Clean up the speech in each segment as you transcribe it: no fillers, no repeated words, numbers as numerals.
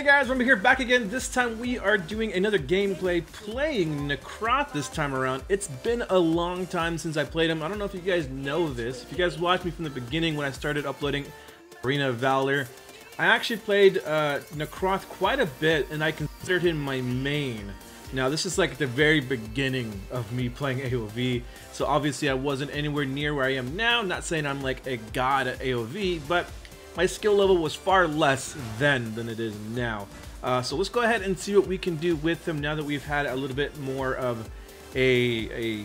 Hey guys, remember here back again. This time we are doing another gameplay playing Nakroth this time around. It's been a long time since I played him. I don't know if you guys know this. If you guys watched me from the beginning when I started uploading Arena of Valor, I actually played Nakroth quite a bit and I considered him my main. Now this is like the very beginning of me playing AoV, so obviously I wasn't anywhere near where I am now. Not saying I'm like a god at AoV, but my skill level was far less then than it is now. So let's go ahead and see what we can do with him now that we've had a little bit more of a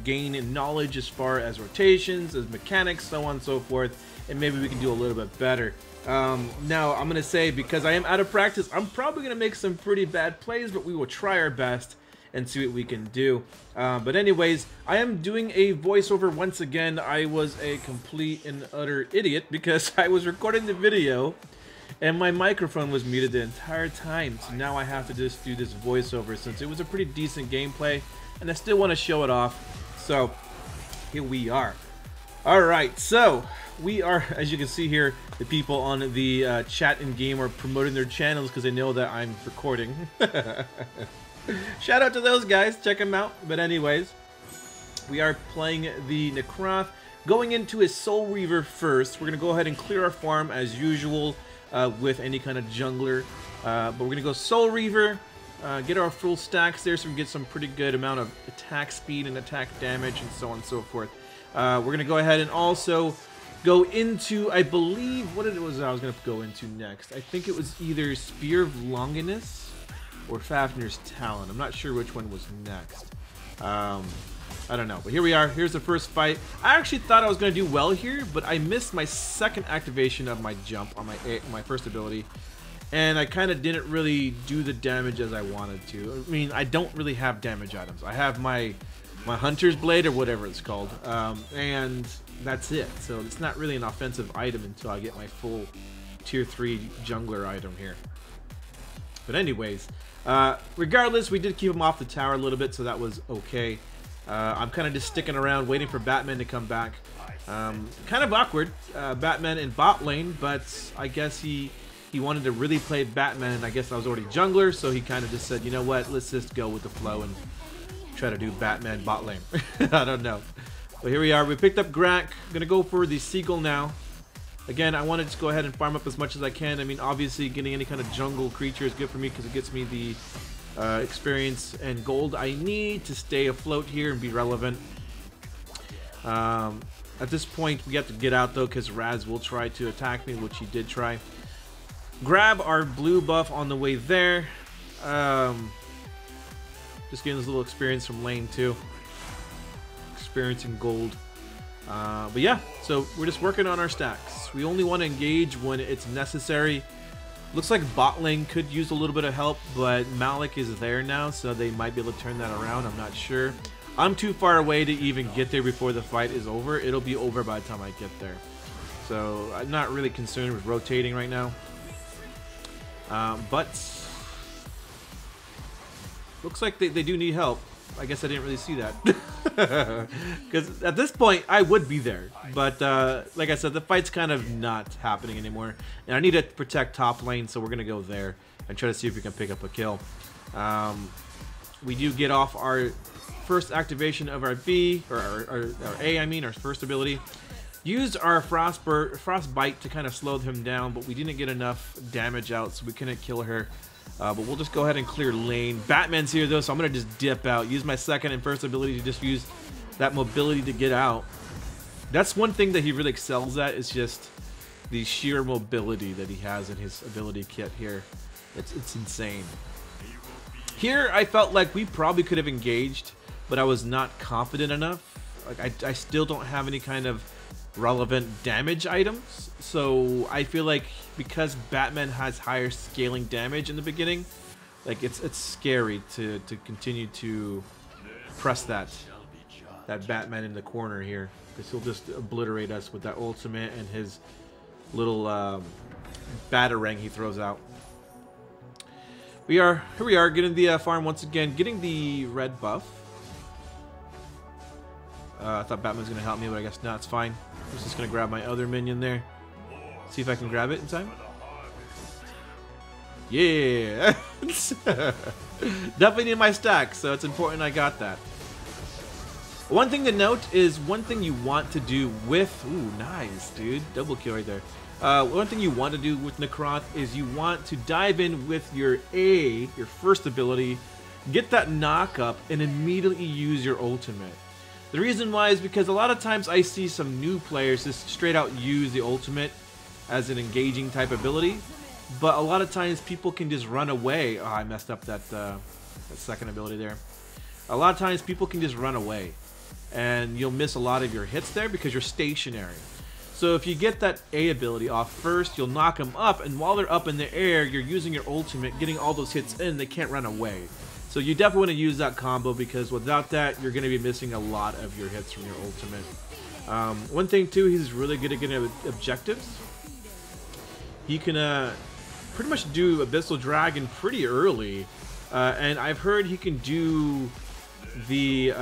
gain in knowledge as far as rotations, as mechanics, so on and so forth, and maybe we can do a little bit better. Now I'm gonna say, because I am out of practice, I'm probably gonna make some pretty bad plays, but we will try our best and see what we can do. But anyways, I am doing a voiceover once again. I was a complete and utter idiot because I was recording the video and my microphone was muted the entire time. So now I have to just do this voiceover since it was a pretty decent gameplay and I still want to show it off. So here we are. Alright, so we are, as you can see here, the people on the chat in game are promoting their channels because they know that I'm recording. Shout out to those guys, check them out. But anyways, we are playing the Nakroth, going into his Soul Reaver first. We're going to go ahead and clear our farm as usual with any kind of jungler. But we're going to go Soul Reaver, get our full stacks there so we can get some pretty good amount of attack speed and attack damage and so on and so forth. We're going to go ahead and also go into, I believe, what it was I was going to go into next. I think it was either Spear of Longinus or Fafnir's Talon. I'm not sure which one was next. I don't know, but here we are. Here's the first fight. I actually thought I was going to do well here, but I missed my second activation of my jump on my first ability, and I kind of didn't really do the damage as I wanted to. I mean, I don't really have damage items. I have my Hunter's Blade or whatever it's called, and that's it. So it's not really an offensive item until I get my full tier 3 jungler item here. But anyways, regardless, we did keep him off the tower a little bit, so that was okay. I'm kind of just sticking around waiting for Batman to come back. Kind of awkward, Batman in bot lane, but I guess he wanted to really play Batman, and I guess I was already jungler, so he kind of just said, you know what, let's just go with the flow and try to do Batman bot lane. I don't know. But here we are. We picked up Grak. I'm gonna go for the Seagull now. Again, I want to just go ahead and farm up as much as I can. I mean, obviously, getting any kind of jungle creature is good for me because it gets me the experience and gold I need to stay afloat here and be relevant. At this point, we have to get out, though, because Raz will try to attack me, which he did try. Grab our blue buff on the way there. Just getting this little experience from lane 2. Experiencing gold. But yeah, so we're just working on our stacks. We only want to engage when it's necessary. Looks like bot lane could use a little bit of help, but Malik is there now, so they might be able to turn that around. I'm not sure. I'm too far away to even get there before the fight is over. It'll be over by the time I get there. So I'm not really concerned with rotating right now. But looks like they do need help. I guess I didn't really see that. Because at this point, I would be there. But like I said, the fight's kind of not happening anymore. And I need to protect top lane, so we're going to go there and try to see if we can pick up a kill. We do get off our first activation of our B, or our A, I mean, our first ability. Used our Frostbite to kind of slow him down, but we didn't get enough damage out, so we couldn't kill her. But we'll just go ahead and clear lane. Batman's here though, so I'm going to just dip out. Use my second and first ability to just use that mobility to get out. That's one thing that he really excels at, is just the sheer mobility that he has in his ability kit here. It's insane. Here I felt like we probably could have engaged, but I was not confident enough. Like I still don't have any kind of relevant damage items, so I feel like because Batman has higher scaling damage in the beginning, like it's scary to continue to press that Batman in the corner here, because he'll just obliterate us with that ultimate and his little batarang he throws out. Here we are getting the farm once again, getting the red buff. I thought Batman was going to help me, but I guess not. It's fine. I'm just going to grab my other minion there. See if I can grab it in time. Yeah. Definitely need my stack, so it's important I got that. One thing to note is one thing you want to do with... Ooh, nice, dude. Double kill right there. One thing you want to do with Nakroth is you want to dive in with your A, your first ability, get that knock up, and immediately use your ultimate. The reason why is because a lot of times I see some new players just straight out use the ultimate as an engaging type ability, but a lot of times people can just run away. Oh, I messed up that second ability there. A lot of times people can just run away, and you'll miss a lot of your hits there because you're stationary. So if you get that A ability off first, you'll knock them up, and while they're up in the air, you're using your ultimate, getting all those hits in, they can't run away. So you definitely want to use that combo, because without that, you're going to be missing a lot of your hits from your ultimate. One thing too, he's really good at getting objectives. He can pretty much do Abyssal Dragon pretty early, and I've heard he can do the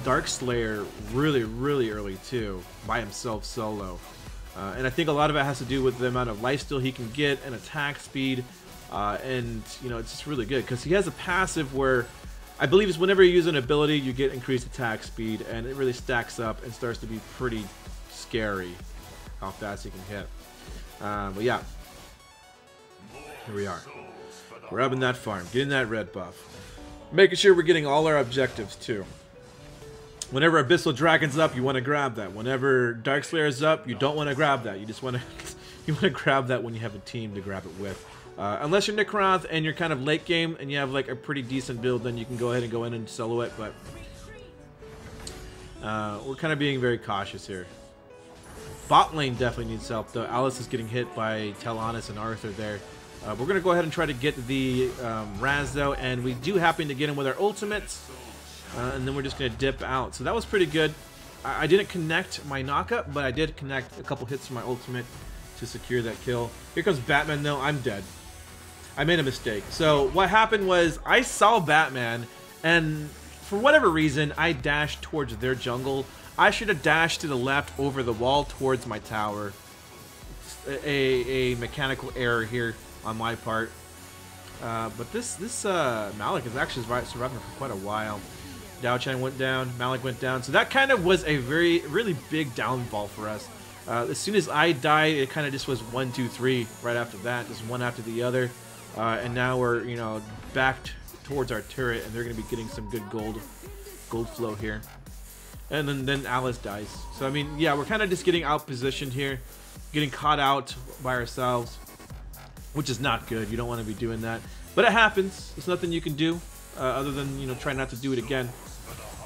Dark Slayer really early too, by himself solo. And I think a lot of it has to do with the amount of lifesteal he can get and attack speed, and you know, it's just really good because he has a passive where I believe it's whenever you use an ability you get increased attack speed, and it really stacks up and starts to be pretty scary how fast he can hit. But yeah, here we are. We're up in that farm, getting that red buff, making sure we're getting all our objectives too. Whenever Abyssal Dragon's up, you want to grab that. Whenever Dark Slayer's up, you don't want to grab that. You just want to grab that when you have a team to grab it with. Unless you're Nakroth and you're kind of late game and you have like a pretty decent build, then you can go ahead and go in and solo it. But we're kind of being very cautious here. Bot lane definitely needs help though. Alice is getting hit by Teleonis and Arthur there. We're going to go ahead and try to get the Raz though, and we do happen to get him with our ultimates. And then we're just going to dip out. So that was pretty good. I didn't connect my knockup, but I did connect a couple hits from my ultimate to secure that kill. Here comes Batman though. I'm dead. I made a mistake. So what happened was I saw Batman, and for whatever reason, I dashed towards their jungle. I should have dashed to the left over the wall towards my tower. A mechanical error here on my part. But this Malik is actually surviving for quite a while. Dao Chan went down, Malik went down, so that kind of was a really big downfall for us. As soon as I died, it kind of just was 1, 2, 3 right after that, just one after the other, and now we're, you know, backed towards our turret, and they're going to be getting some good gold flow here, and then Alice dies. So I mean, yeah, we're kind of just getting out positioned here, getting caught out by ourselves, which is not good. You don't want to be doing that, but it happens. There's nothing you can do other than, you know, try not to do it again.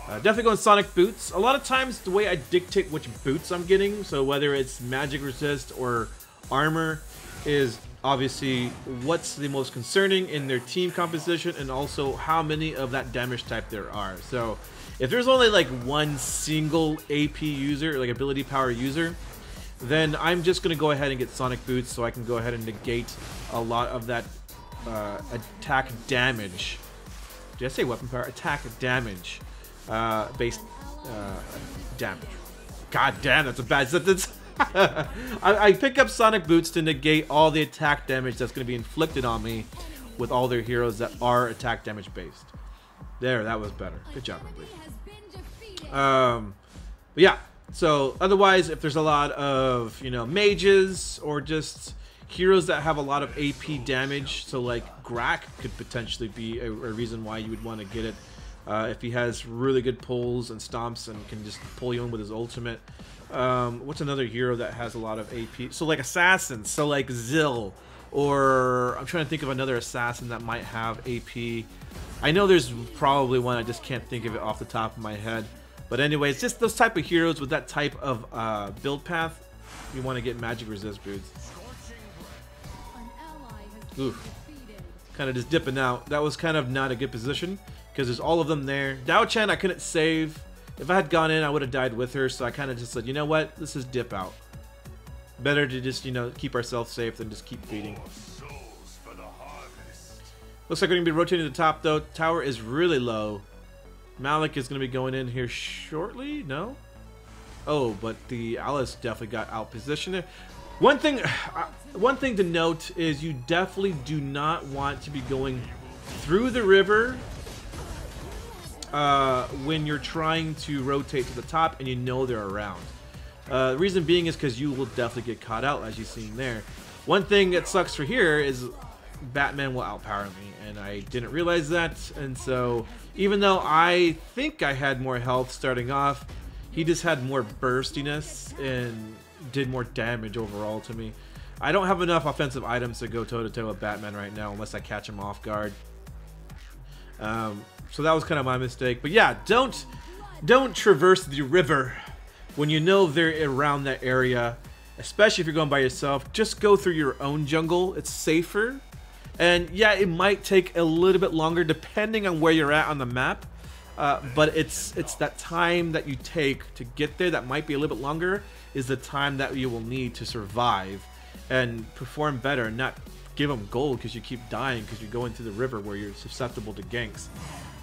Definitely going Sonic Boots. A lot of times the way I dictate which boots I'm getting, so whether it's magic resist or armor, is obviously what's the most concerning in their team composition, and also how many of that damage type there are. So if there's only like one single AP user, like ability power user, then I'm just going to go ahead and get Sonic Boots so I can go ahead and negate a lot of that attack damage. Did I say weapon power? Attack damage. Based damage. God damn, that's a bad sentence. I pick up Sonic Boots to negate all the attack damage that's going to be inflicted on me with all their heroes that are attack damage based. There, that was better. Good job, everybody. But yeah, so otherwise, if there's a lot of, you know, mages or just heroes that have a lot of AP damage, so like Grak could potentially be a reason why you would want to get it. If he has really good pulls and stomps and can just pull you in with his ultimate. What's another hero that has a lot of AP? So like assassins, so like Zill, or I'm trying to think of another assassin that might have AP. I know there's probably one, I just can't think of it off the top of my head. But anyways, just those type of heroes with that type of build path, you want to get magic resist boots. Oof. Kind of just dipping out. That was kind of not a good position, because there's all of them there. Dao Chan I couldn't save. If I had gone in, I would have died with her, so I kind of just said, you know what, let's just dip out. Better to just, you know, keep ourselves safe than just keep feeding. Looks like we're going to be rotating the top, though. Tower is really low. Malik is going to be going in here shortly, no? Oh, but the Alice definitely got out positioned there. One thing, one thing to note is you definitely do not want to be going through the river when you're trying to rotate to the top and you know they're around. The reason being is because you will definitely get caught out, as you've seen there. One thing that sucks for here is Batman will outpower me, and I didn't realize that, and so even though I think I had more health starting off, he just had more burstiness and did more damage overall to me. I don't have enough offensive items to go toe-to-toe with Batman right now unless I catch him off guard. So that was kind of my mistake. But yeah, don't traverse the river when you know they're around that area, especially if you're going by yourself. Just go through your own jungle. It's safer. And yeah, it might take a little bit longer depending on where you're at on the map. But it's that time that you take to get there that might be a little bit longer is the time that you will need to survive and perform better, and not give them gold because you keep dying because you go into the river where you're susceptible to ganks.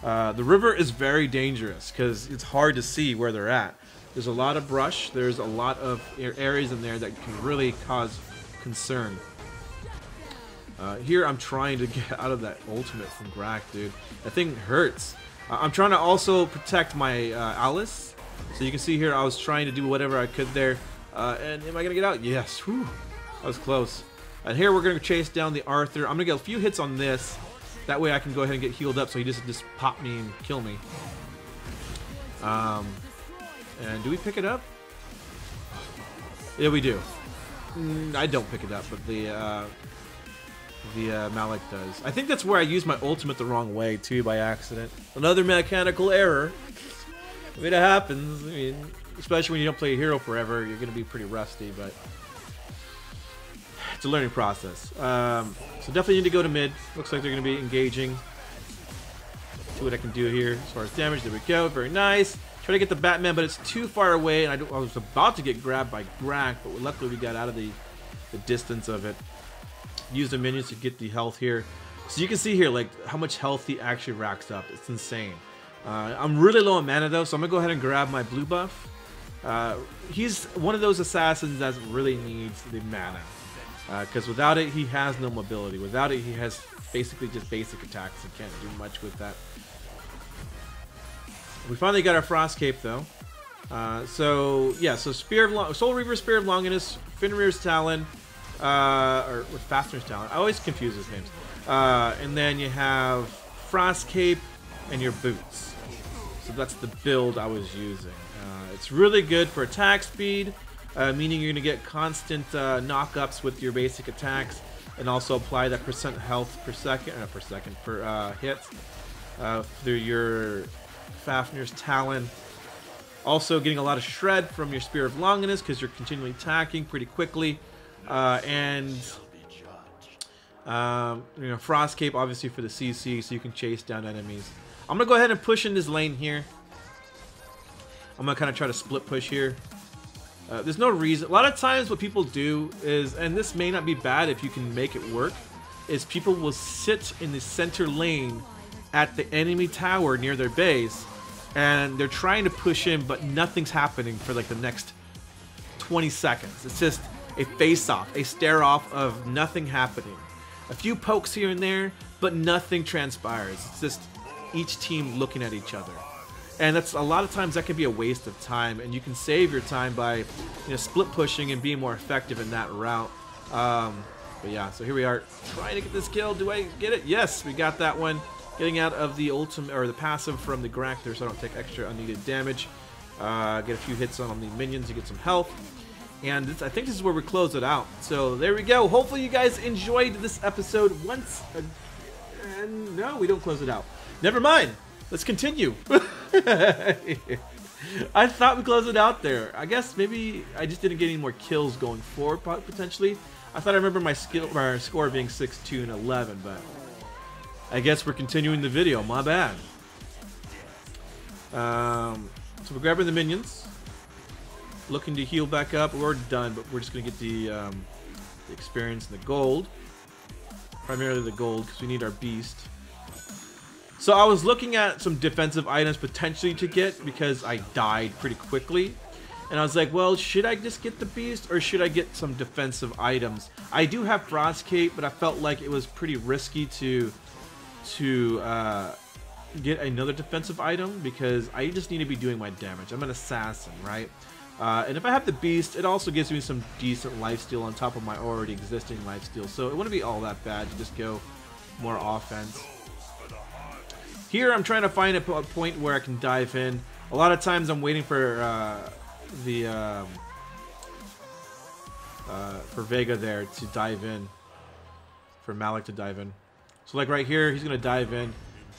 The river is very dangerous because it's hard to see where they're at. There's a lot of brush. There's a lot of areas in there that can really cause concern. Here I'm trying to get out of that ultimate from Grak, dude. That thing hurts. I'm trying to also protect my Alice. So you can see here I was trying to do whatever I could there. And am I going to get out? Yes. Whew. That was close. And here we're going to chase down the Arthur. I'm going to get a few hits on this. That way I can go ahead and get healed up so he just pop me and kill me. And do we pick it up? Yeah, we do. I don't pick it up, but the Malik does. I think that's where I used my ultimate the wrong way, too, by accident. Another mechanical error. I mean, it happens. I mean, especially when you don't play a hero forever, you're going to be pretty rusty, but it's a learning process. So definitely need to go to mid. Looks like they're going to be engaging. See what I can do here as far as damage. There we go. Very nice. Try to get the Batman, but it's too far away, and I was about to get grabbed by Grak, but luckily we got out of the distance of it. Use the minions to get the health here. So you can see here like how much health he actually racks up. It's insane. I'm really low on mana though, so I'm gonna go ahead and grab my blue buff. He's one of those assassins that really needs the mana, because without it he has no mobility. Without it he has basically just basic attacks and can't do much with that. We finally got our Frost Cape though. So yeah, so Soul Reaver, Spear of Longinus, Fenrir's Talon, or Fafnir's Talon. I always confuse his names. And then you have Frost Cape and your boots. So that's the build I was using. It's really good for attack speed, meaning you're going to get constant knock-ups with your basic attacks, and also apply that percent health per second, per hit through your Fafnir's Talon. Also getting a lot of shred from your Spear of Longinus because you're continually attacking pretty quickly. And you know, Frost Cape obviously for the CC, so you can chase down enemies. I'm gonna go ahead and push in this lane here. I'm gonna kind of try to split push here. There's no reason. A lot of times what people do is, and this may not be bad if you can make it work, is people will sit in the center lane at the enemy tower near their base, and they're trying to push in, but nothing's happening for like the next 20 seconds. It's just a face-off, a stare-off of nothing happening. A few pokes here and there, but nothing transpires. It's just each team looking at each other. And that's a lot of times that can be a waste of time, and you can save your time by, you know, split pushing and being more effective in that route. But yeah, so here we are trying to get this kill. Do I get it? Yes, we got that one. Getting out of the ultimate or the passive from the Grak there, so I don't take extra unneeded damage. Get a few hits on the minions to get some health. And I think this is where we close it out. So there we go. Hopefully you guys enjoyed this episode once. And no, we don't close it out. Never mind. Let's continue. I thought we closed it out there. I guess maybe I just didn't get any more kills going forward, potentially. I thought I remember my score being 6-2 and 11, but I guess we're continuing the video. My bad. So we're grabbing the minions. Looking to heal back up. We're done, but we're just going to get the experience and the gold. Primarily the gold, because we need our beast. So I was looking at some defensive items potentially to get, because I died pretty quickly. And I was like, well, should I just get the beast or should I get some defensive items? I do have Frost Cape, but I felt like it was pretty risky to get another defensive item because I just need to be doing my damage. I'm an assassin, right? And if I have the beast, it also gives me some decent lifesteal on top of my already existing lifesteal. So it wouldn't be all that bad to just go more offense. Here I'm trying to find a point where I can dive in. A lot of times I'm waiting for Vega there to dive in, for Malik to dive in. So like right here, he's gonna dive in,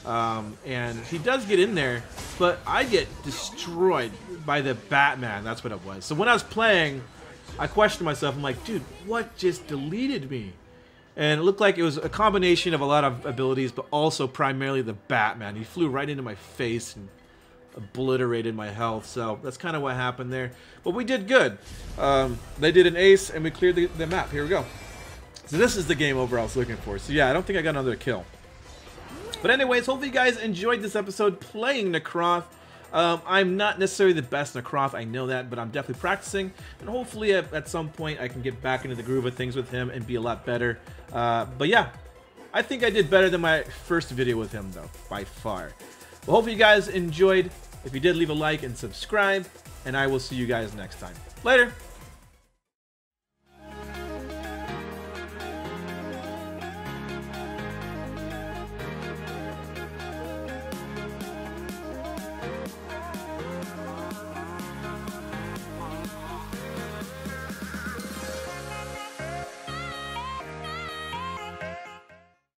and he does get in there, but I get destroyed by the Batman. That's what it was. So when I was playing, I questioned myself. I'm like, dude, what just deleted me? And it looked like it was a combination of a lot of abilities, but also primarily the Batman. He flew right into my face and obliterated my health. So that's kind of what happened there. But we did good. They did an ace, and we cleared the map. Here we go. So this is the game over I was looking for. So yeah, I don't think I got another kill. But anyways, hopefully you guys enjoyed this episode playing Nakroth. I'm not necessarily the best Nakroth, I know that, but I'm definitely practicing. And hopefully at some point I can get back into the groove of things with him and be a lot better. But yeah, I think I did better than my first video with him though, by far. Well, hopefully you guys enjoyed. If you did, leave a like and subscribe. And I will see you guys next time. Later!